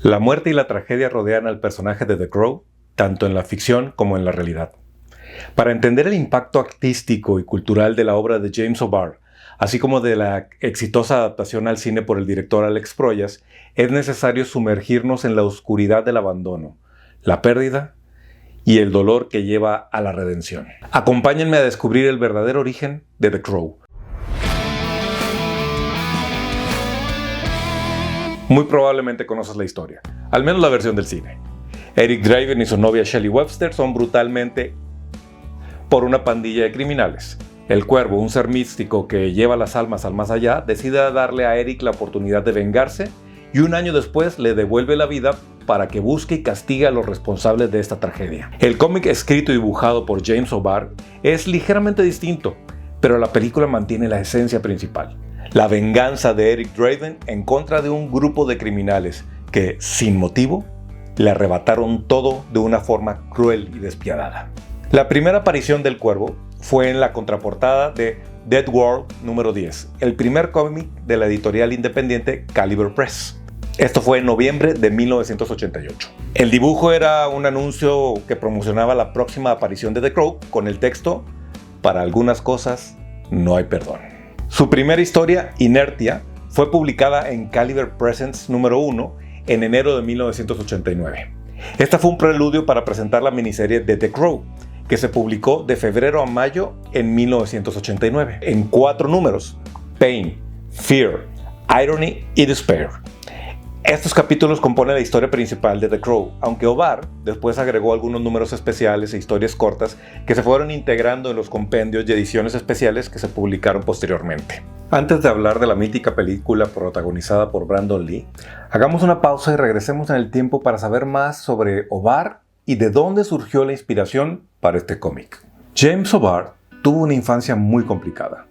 La muerte y la tragedia rodean al personaje de The Crow, tanto en la ficción como en la realidad. Para entender el impacto artístico y cultural de la obra de James O'Barr, así como de la exitosa adaptación al cine por el director Alex Proyas, es necesario sumergirnos en la oscuridad del abandono, la pérdida y el dolor que lleva a la redención. Acompáñenme a descubrir el verdadero origen de The Crow. Muy probablemente conoces la historia, al menos la versión del cine. Eric Draven y su novia Shelley Webster son brutalmente por una pandilla de criminales. El Cuervo, un ser místico que lleva las almas al más allá, decide darle a Eric la oportunidad de vengarse y un año después le devuelve la vida para que busque y castigue a los responsables de esta tragedia. El cómic escrito y dibujado por James O'Barr es ligeramente distinto, pero la película mantiene la esencia principal: la venganza de Eric Draven en contra de un grupo de criminales que, sin motivo, le arrebataron todo de una forma cruel y despiadada. La primera aparición del Cuervo fue en la contraportada de Dead World número 10, el primer cómic de la editorial independiente Caliber Press. Esto fue en noviembre de 1988. El dibujo era un anuncio que promocionaba la próxima aparición de The Crow con el texto: "Para algunas cosas no hay perdón". Su primera historia, Inertia, fue publicada en Caliber Presents número 1 en enero de 1989. Esta fue un preludio para presentar la miniserie de The Crow, que se publicó de febrero a mayo en 1989, en 4 números: Pain, Fear, Irony y Despair. Estos capítulos componen la historia principal de The Crow, aunque O'Barr después agregó algunos números especiales e historias cortas que se fueron integrando en los compendios y ediciones especiales que se publicaron posteriormente. Antes de hablar de la mítica película protagonizada por Brandon Lee, hagamos una pausa y regresemos en el tiempo para saber más sobre O'Barr y de dónde surgió la inspiración para este cómic. James O'Barr tuvo una infancia muy complicada.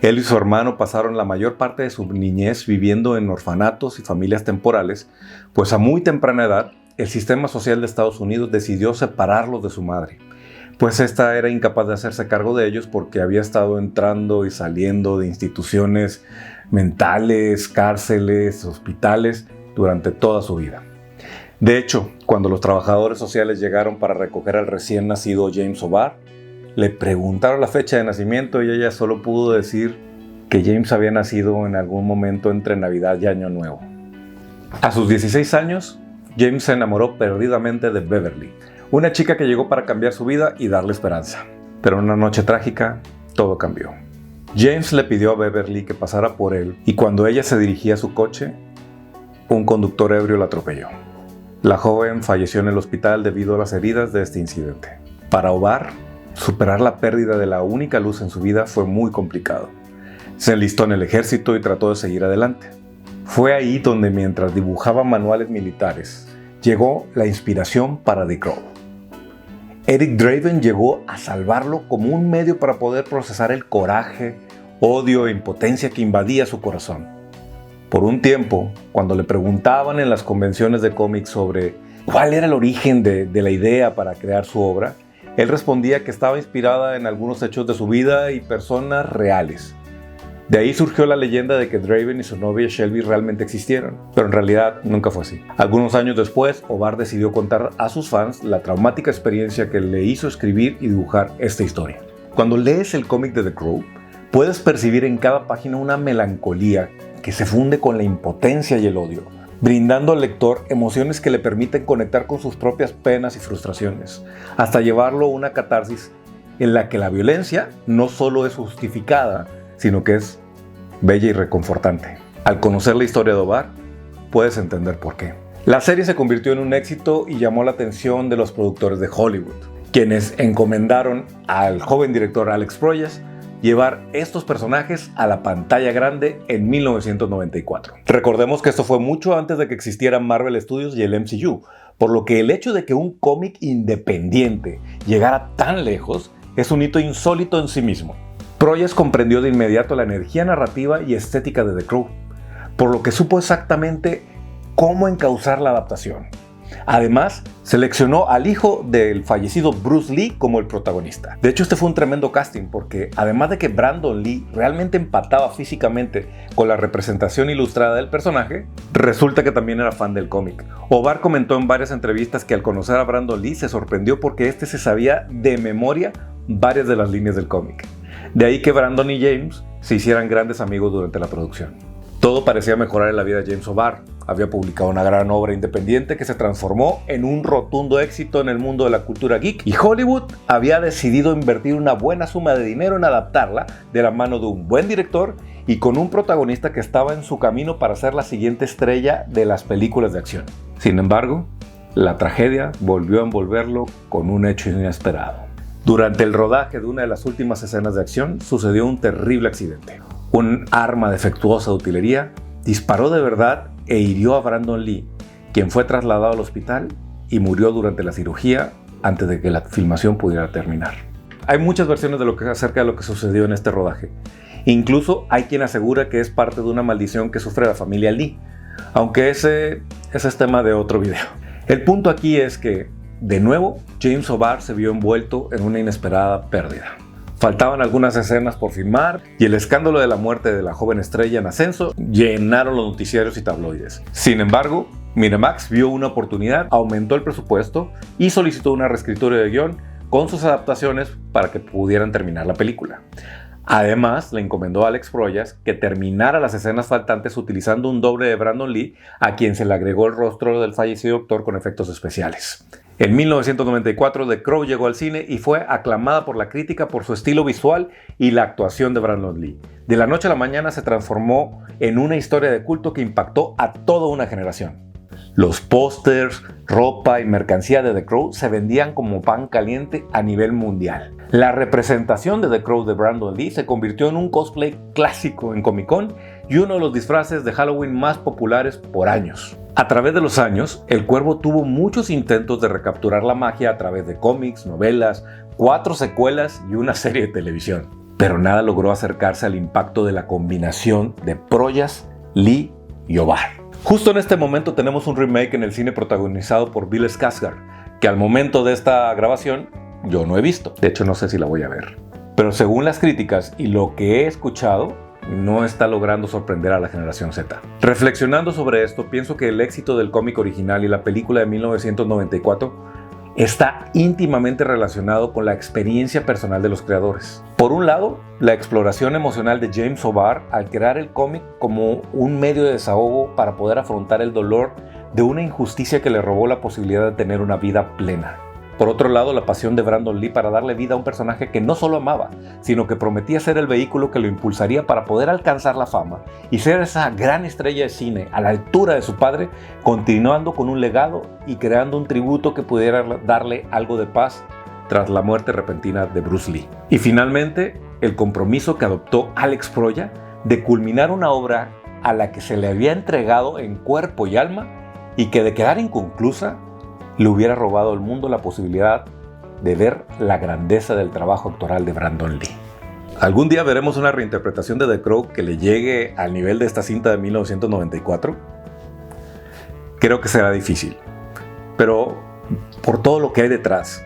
Él y su hermano pasaron la mayor parte de su niñez viviendo en orfanatos y familias temporales, pues a muy temprana edad el sistema social de Estados Unidos decidió separarlos de su madre, pues esta era incapaz de hacerse cargo de ellos porque había estado entrando y saliendo de instituciones mentales, cárceles, hospitales durante toda su vida. De hecho, cuando los trabajadores sociales llegaron para recoger al recién nacido James O'Barr, le preguntaron la fecha de nacimiento y ella solo pudo decir que James había nacido en algún momento entre Navidad y Año Nuevo. A sus 16 años, James se enamoró perdidamente de Beverly, una chica que llegó para cambiar su vida y darle esperanza. Pero en una noche trágica, todo cambió. James le pidió a Beverly que pasara por él y cuando ella se dirigía a su coche, un conductor ebrio la atropelló. La joven falleció en el hospital debido a las heridas de este incidente. Para O'Barr, superar la pérdida de la única luz en su vida fue muy complicado. Se enlistó en el ejército y trató de seguir adelante. Fue ahí donde, mientras dibujaba manuales militares, llegó la inspiración para The Crow. Eric Draven llegó a salvarlo como un medio para poder procesar el coraje, odio e impotencia que invadía su corazón. Por un tiempo, cuando le preguntaban en las convenciones de cómics sobre cuál era el origen de la idea para crear su obra, él respondía que estaba inspirada en algunos hechos de su vida y personas reales. De ahí surgió la leyenda de que Draven y su novia Shelby realmente existieron, pero en realidad nunca fue así. Algunos años después, O'Barr decidió contar a sus fans la traumática experiencia que le hizo escribir y dibujar esta historia. Cuando lees el cómic de The Crow, puedes percibir en cada página una melancolía que se funde con la impotencia y el odio, brindando al lector emociones que le permiten conectar con sus propias penas y frustraciones, hasta llevarlo a una catarsis en la que la violencia no solo es justificada, sino que es bella y reconfortante. Al conocer la historia de O'Barr, puedes entender por qué. La serie se convirtió en un éxito y llamó la atención de los productores de Hollywood, quienes encomendaron al joven director Alex Proyas llevar estos personajes a la pantalla grande en 1994. Recordemos que esto fue mucho antes de que existieran Marvel Studios y el MCU, por lo que el hecho de que un cómic independiente llegara tan lejos es un hito insólito en sí mismo. Proyas comprendió de inmediato la energía narrativa y estética de The Crow, por lo que supo exactamente cómo encauzar la adaptación. Además, seleccionó al hijo del fallecido Bruce Lee como el protagonista. De hecho, este fue un tremendo casting porque además de que Brandon Lee realmente empataba físicamente con la representación ilustrada del personaje, resulta que también era fan del cómic. O'Barr comentó en varias entrevistas que al conocer a Brandon Lee se sorprendió porque este se sabía de memoria varias de las líneas del cómic. De ahí que Brandon y James se hicieran grandes amigos durante la producción. Todo parecía mejorar en la vida de James O'Barr. Había publicado una gran obra independiente que se transformó en un rotundo éxito en el mundo de la cultura geek, y Hollywood había decidido invertir una buena suma de dinero en adaptarla de la mano de un buen director y con un protagonista que estaba en su camino para ser la siguiente estrella de las películas de acción. Sin embargo, la tragedia volvió a envolverlo con un hecho inesperado. Durante el rodaje de una de las últimas escenas de acción sucedió un terrible accidente. Un arma defectuosa de utilería disparó de verdad e hirió a Brandon Lee, quien fue trasladado al hospital y murió durante la cirugía antes de que la filmación pudiera terminar. Hay muchas versiones acerca de lo que sucedió en este rodaje. Incluso hay quien asegura que es parte de una maldición que sufre la familia Lee, aunque ese es tema de otro video. El punto aquí es que, de nuevo, James O'Barr se vio envuelto en una inesperada pérdida. Faltaban algunas escenas por filmar y el escándalo de la muerte de la joven estrella en ascenso llenaron los noticiarios y tabloides. Sin embargo, Miramax vio una oportunidad, aumentó el presupuesto y solicitó una reescritura de guión con sus adaptaciones para que pudieran terminar la película. Además, le encomendó a Alex Proyas que terminara las escenas faltantes utilizando un doble de Brandon Lee, a quien se le agregó el rostro del fallecido actor con efectos especiales. En 1994, The Crow llegó al cine y fue aclamada por la crítica por su estilo visual y la actuación de Brandon Lee. De la noche a la mañana se transformó en una historia de culto que impactó a toda una generación. Los pósters, ropa y mercancía de The Crow se vendían como pan caliente a nivel mundial. La representación de The Crow de Brandon Lee se convirtió en un cosplay clásico en Comic Con y uno de los disfraces de Halloween más populares por años. A través de los años, El Cuervo tuvo muchos intentos de recapturar la magia a través de cómics, novelas, 4 secuelas y una serie de televisión. Pero nada logró acercarse al impacto de la combinación de Proyas, Lee y O'Barr. Justo en este momento tenemos un remake en el cine protagonizado por Bill Skarsgård, que al momento de esta grabación yo no he visto. De hecho, no sé si la voy a ver. Pero según las críticas y lo que he escuchado, no está logrando sorprender a la generación Z. Reflexionando sobre esto, pienso que el éxito del cómic original y la película de 1994 está íntimamente relacionado con la experiencia personal de los creadores. Por un lado, la exploración emocional de James O'Barr al crear el cómic como un medio de desahogo para poder afrontar el dolor de una injusticia que le robó la posibilidad de tener una vida plena. Por otro lado, la pasión de Brandon Lee para darle vida a un personaje que no solo amaba, sino que prometía ser el vehículo que lo impulsaría para poder alcanzar la fama y ser esa gran estrella de cine a la altura de su padre, continuando con un legado y creando un tributo que pudiera darle algo de paz tras la muerte repentina de Bruce Lee. Y finalmente, el compromiso que adoptó Alex Proyas de culminar una obra a la que se le había entregado en cuerpo y alma y que de quedar inconclusa, le hubiera robado al mundo la posibilidad de ver la grandeza del trabajo actoral de Brandon Lee. ¿Algún día veremos una reinterpretación de The Crow que le llegue al nivel de esta cinta de 1994? Creo que será difícil, pero por todo lo que hay detrás.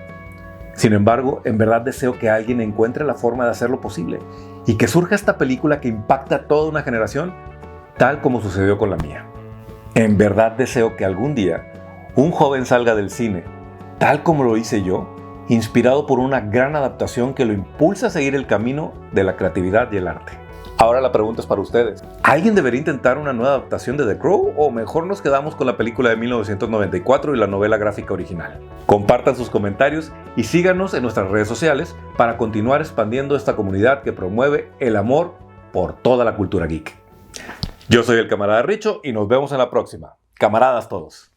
Sin embargo, en verdad deseo que alguien encuentre la forma de hacerlo posible y que surja esta película que impacta a toda una generación, tal como sucedió con la mía. En verdad deseo que algún día un joven salga del cine, tal como lo hice yo, inspirado por una gran adaptación que lo impulsa a seguir el camino de la creatividad y el arte. Ahora la pregunta es para ustedes. ¿Alguien debería intentar una nueva adaptación de The Crow o mejor nos quedamos con la película de 1994 y la novela gráfica original? Compartan sus comentarios y síganos en nuestras redes sociales para continuar expandiendo esta comunidad que promueve el amor por toda la cultura geek. Yo soy el camarada Richo y nos vemos en la próxima. Camaradas todos.